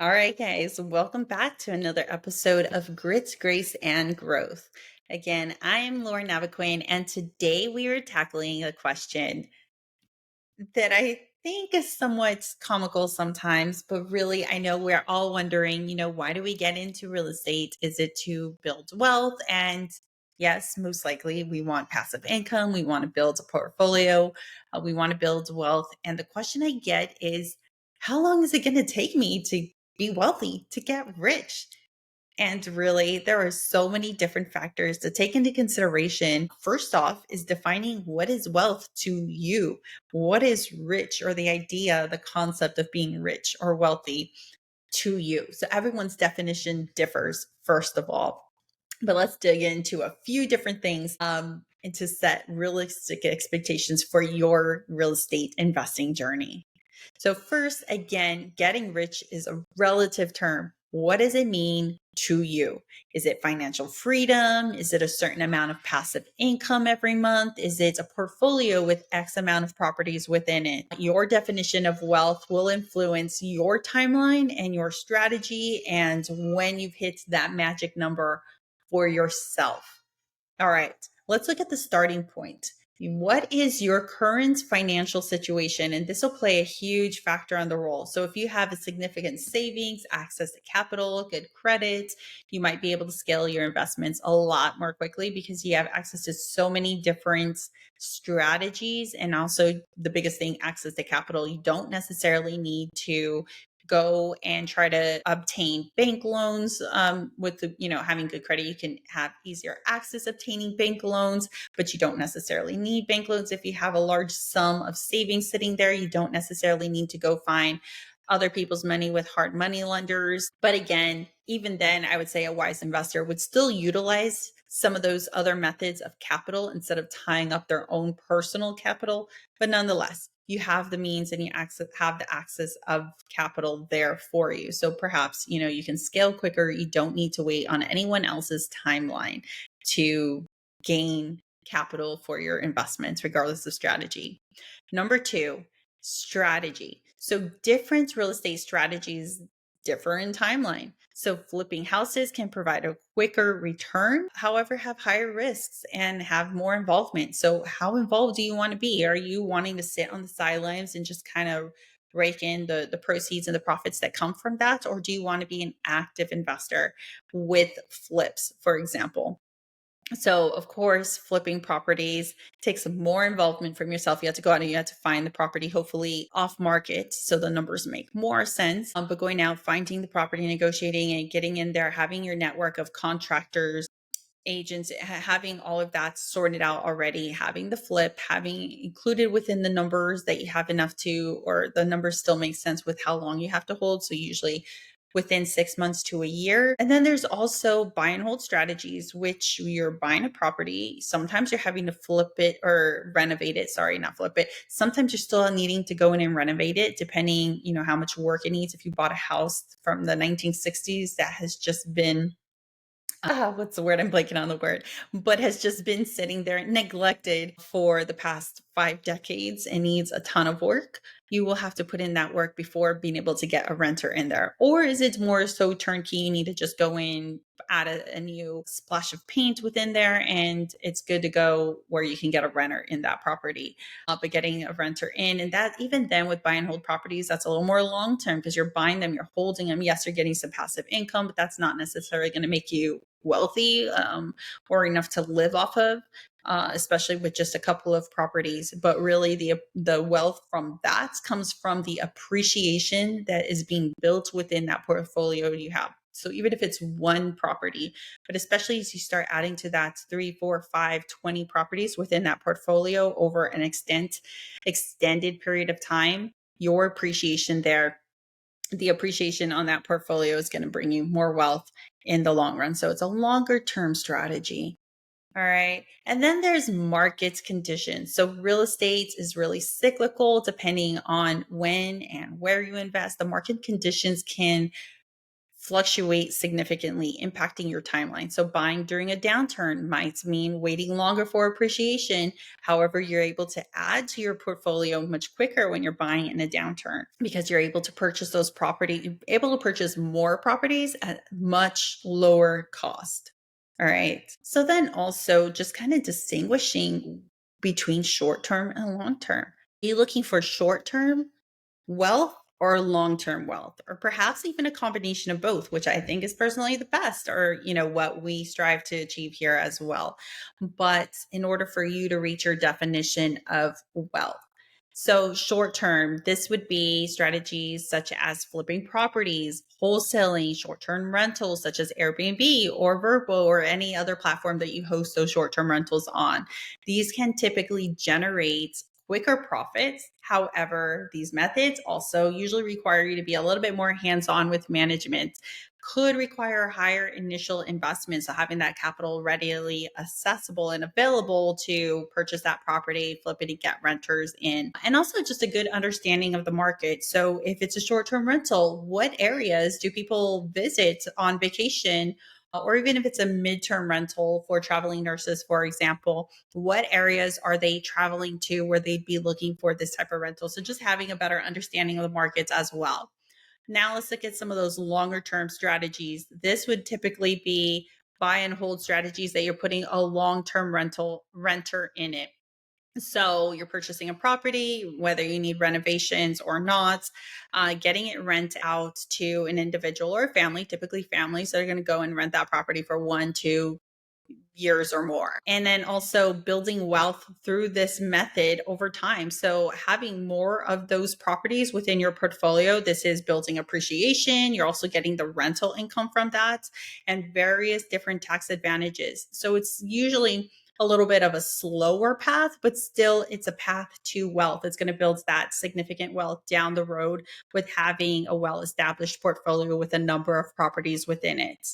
All right, guys, welcome back to another episode of Grits, Grace, and Growth. Again, I am Laura Navaquin, and today we are tackling a question that I think is somewhat comical sometimes, but really, I know we're all wondering, why do we get into real estate? Is it to build wealth? And yes, most likely we want passive income, we want to build a portfolio, we want to build wealth. And the question I get is, how long is it going to take me to be wealthy, to get rich? And really, there are so many different factors to take into consideration. First off, is defining what is wealth to you. What is rich, or the idea, the concept of being rich or wealthy to you? So, everyone's definition differs, first of all. But let's dig into a few different things and to set realistic expectations for your real estate investing journey. So, first, again, getting rich is a relative term. What does it mean to you? Is it financial freedom? Is it a certain amount of passive income every month? Is it a portfolio with X amount of properties within it? Your definition of wealth will influence your timeline and your strategy and when you've hit that magic number for yourself. All right, let's look at the starting point. What is your current financial situation? And this will play a huge factor on the role. So, if you have a significant savings, access to capital, good credit, you might be able to scale your investments a lot more quickly because you have access to so many different strategies. And also, the biggest thing, access to capital. You don't necessarily need to go and try to obtain bank loans with the, having good credit. You can have easier access obtaining bank loans, but you don't necessarily need bank loans. If you have a large sum of savings sitting there, you don't necessarily need to go find other people's money with hard money lenders. But again, even then, I would say a wise investor would still utilize some of those other methods of capital instead of tying up their own personal capital. But nonetheless, you have the means and you have the access of capital there for you. So perhaps, you can scale quicker. You don't need to wait on anyone else's timeline to gain capital for your investments, regardless of strategy. Number two, strategy. So different real estate strategies differ in timeline. So flipping houses can provide a quicker return, however, have higher risks and have more involvement. So how involved do you want to be? Are you wanting to sit on the sidelines and just kind of rake in the proceeds and the profits that come from that? Or do you want to be an active investor with flips, for example? So, of course, flipping properties takes more involvement from yourself. You have to go out and you have to find the property, hopefully off market, so the numbers make more sense. But going out, finding the property, negotiating, and getting in there, having your network of contractors, agents, having all of that sorted out already, having the flip, having included within the numbers that you have enough to, or the numbers still make sense with how long you have to hold. So, usually within 6 months to a year. And then there's also buy and hold strategies, which you're buying a property. Sometimes you're having to flip it or renovate it. Sorry, not flip it. Sometimes you're still needing to go in and renovate it, depending, how much work it needs. If you bought a house from the 1960s that has just been what's the word? I'm blanking on the word, but has just been sitting there neglected for the past 5 decades and needs a ton of work. You will have to put in that work before being able to get a renter in there. Or is it more so turnkey? You need to just go in, add a new splash of paint within there, and it's good to go where you can get a renter in that property. But getting a renter in, and that even then with buy and hold properties, that's a little more long term because you're buying them, you're holding them. Yes, you're getting some passive income, but that's not necessarily going to make you wealthy or enough to live off of, especially with just a couple of properties. But really, the wealth from that comes from the appreciation that is being built within that portfolio you have. So even if it's one property, but especially as you start adding to that 3, 4, 5, 20 properties within that portfolio over an extended period of time, your appreciation there, the appreciation on that portfolio is going to bring you more wealth in the long run. So it's a longer term strategy. All right. And then there's market conditions. So real estate is really cyclical depending on when and where you invest. The market conditions can fluctuate significantly, impacting your timeline. So buying during a downturn might mean waiting longer for appreciation. However, you're able to add to your portfolio much quicker when you're buying in a downturn because you're able to purchase more properties at much lower cost. All right. So then also just kind of distinguishing between short term and long term. Are you looking for short term wealth or long-term wealth, or perhaps even a combination of both, which I think is personally the best, or what we strive to achieve here as well. But in order for you to reach your definition of wealth, so short term, this would be strategies such as flipping properties, wholesaling, short term rentals such as Airbnb or Vrbo or any other platform that you host those short term rentals on. These can typically generate quicker profits. However, these methods also usually require you to be a little bit more hands on with management, could require higher initial investments. So having that capital readily accessible and available to purchase that property, flip it, and get renters in. And also just a good understanding of the market. So if it's a short-term rental, what areas do people visit on vacation? Or even if it's a midterm rental for traveling nurses, for example, what areas are they traveling to where they'd be looking for this type of rental? So just having a better understanding of the markets as well. Now let's look at some of those longer term strategies. This would typically be buy and hold strategies that you're putting a long-term renter in it. So you're purchasing a property, whether you need renovations or not, getting it rent out to an individual or a family, typically families that are going to go and rent that property for 1-2 years or more. And then also building wealth through this method over time. So having more of those properties within your portfolio, this is building appreciation. You're also getting the rental income from that and various different tax advantages. So it's usually a little bit of a slower path, but still it's a path to wealth. It's going to build that significant wealth down the road with having a well-established portfolio with a number of properties within it.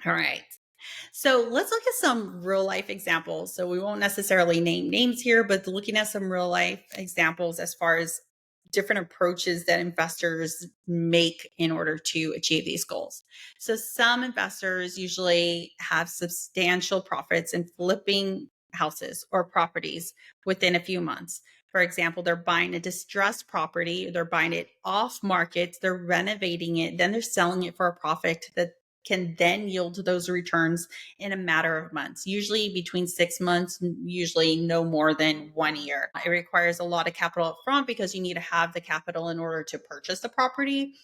All right. So let's look at some real life examples. So we won't necessarily name names here, but looking at some real life examples as far as different approaches that investors make in order to achieve these goals. So some investors usually have substantial profits in flipping houses or properties within a few months. For example, they're buying a distressed property, they're buying it off market, they're renovating it, then they're selling it for a profit that can then yield those returns in a matter of months, usually between 6 months, usually no more than 1 year. It requires a lot of capital up front because you need to have the capital in order to purchase the property,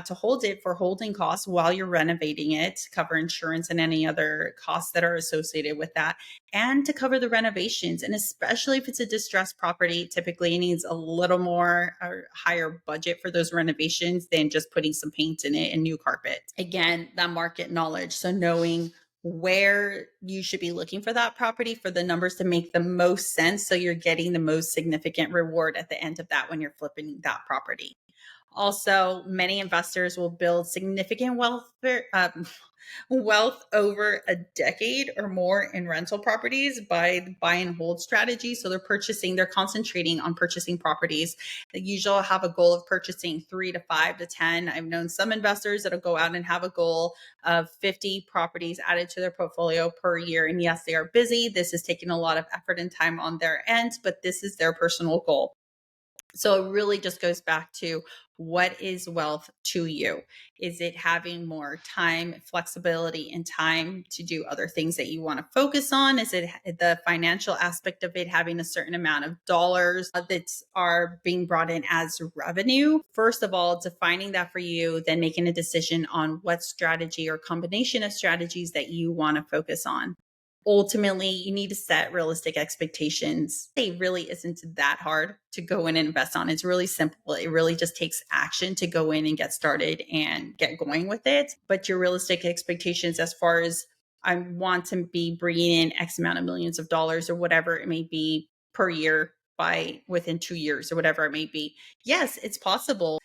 to hold it for holding costs while you're renovating it, cover insurance and any other costs that are associated with that, and to cover the renovations. And especially if it's a distressed property, typically it needs a little more or higher budget for those renovations than just putting some paint in it and new carpet. Again, that market knowledge. So knowing where you should be looking for that property for the numbers to make the most sense. So you're getting the most significant reward at the end of that when you're flipping that property. Also, many investors will build significant wealth over a decade or more in rental properties by the buy and hold strategy. So they're concentrating on purchasing properties. They usually have a goal of purchasing 3 to 5 to 10. I've known some investors that'll go out and have a goal of 50 properties added to their portfolio per year. And yes, they are busy. This is taking a lot of effort and time on their end, but this is their personal goal. So it really just goes back to what is wealth to you? Is it having more time, flexibility, and time to do other things that you want to focus on? Is it the financial aspect of it, having a certain amount of dollars that are being brought in as revenue? First of all, defining that for you, then making a decision on what strategy or combination of strategies that you want to focus on. Ultimately, you need to set realistic expectations. It really isn't that hard to go in and invest on. It's really simple. It really just takes action to go in and get started and get going with it. But your realistic expectations, as far as I want to be bringing in X amount of millions of dollars or whatever it may be per year by within 2 years or whatever it may be. Yes, it's possible.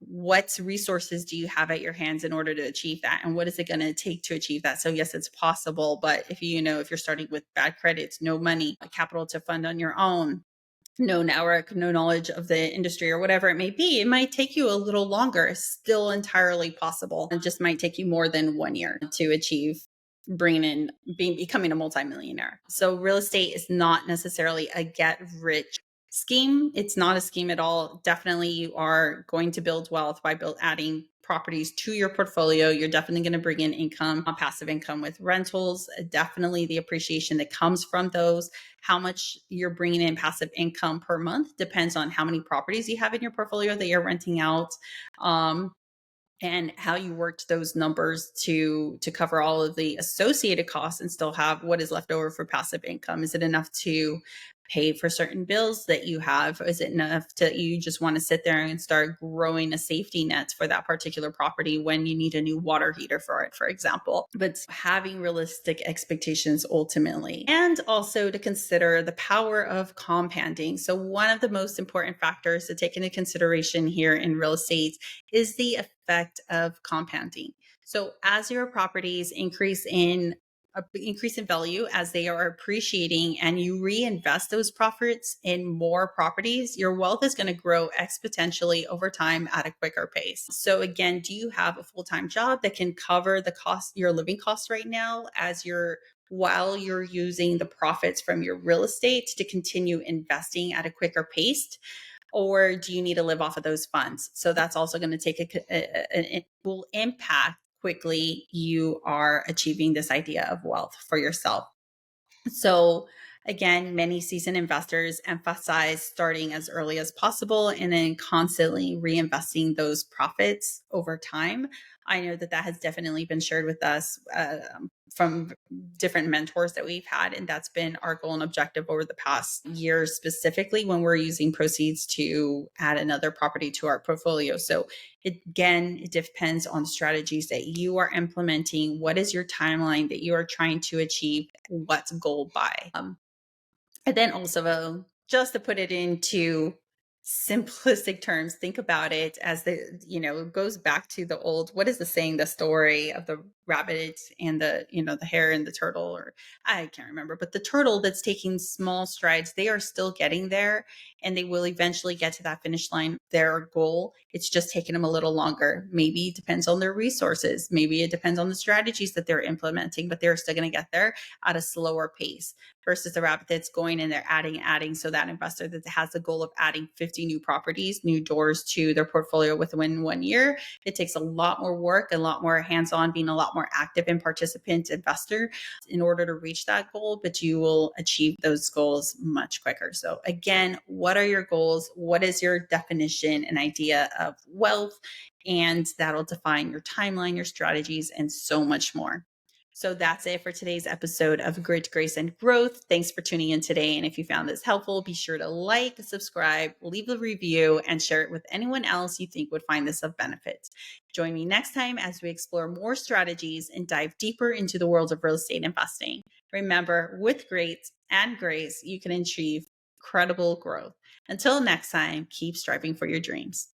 What resources do you have at your hands in order to achieve that? And what is it going to take to achieve that? So yes, it's possible. But if you're starting with bad credits, no money, capital to fund on your own, no network, no knowledge of the industry or whatever it may be, it might take you a little longer. Still entirely possible. It just might take you more than 1 year to achieve bringing in becoming a multimillionaire. So real estate is not necessarily a get rich scheme. It's not a scheme at all. Definitely you are going to build wealth by adding properties to your portfolio. You're definitely going to bring in income, passive income with rentals, definitely the appreciation that comes from those. How much you're bringing in passive income per month depends on how many properties you have in your portfolio that you're renting out. And how you worked those numbers to cover all of the associated costs and still have what is left over for passive income. Is it enough to pay for certain bills that you have? Is it enough to you just want to sit there and start growing a safety net for that particular property when you need a new water heater for it, for example? But having realistic expectations ultimately, and also to consider the power of compounding. So one of the most important factors to take into consideration here in real estate is the effect of compounding. So as your properties increase in value, as they are appreciating, and you reinvest those profits in more properties, your wealth is going to grow exponentially over time at a quicker pace. So again, do you have a full-time job that can cover the cost, your living costs right now, while you're using the profits from your real estate to continue investing at a quicker pace? Or do you need to live off of those funds? So that's also going to it will impact quickly you are achieving this idea of wealth for yourself. So again, many seasoned investors emphasize starting as early as possible and then constantly reinvesting those profits over time. I know that has definitely been shared with us from different mentors that we've had, and that's been our goal and objective over the past year, specifically when we're using proceeds to add another property to our portfolio. So it depends on strategies that you are implementing. What is your timeline that you are trying to achieve? What's goal by? And then also, just to put it into simplistic terms, think about it as it goes back to the old, what is the saying, the story of the rabbit and the hare and the turtle, or I can't remember, but the turtle that's taking small strides, they are still getting there and they will eventually get to that finish line, their goal. It's just taking them a little longer. Maybe it depends on their resources. Maybe it depends on the strategies that they're implementing, but they're still going to get there at a slower pace versus the rabbit that's going in there adding. So that investor that has the goal of adding 50 new properties, new doors to their portfolio within 1 year, it takes a lot more work, a lot more hands-on, being a lot more active and participant investor in order to reach that goal, but you will achieve those goals much quicker. So again, what are your goals? What is your definition and idea of wealth? And that'll define your timeline, your strategies, and so much more. So that's it for today's episode of Grit, Grace, and Growth. Thanks for tuning in today. And if you found this helpful, be sure to like, subscribe, leave a review, and share it with anyone else you think would find this of benefit. Join me next time as we explore more strategies and dive deeper into the world of real estate investing. Remember, with grit and grace, you can achieve incredible growth. Until next time, keep striving for your dreams.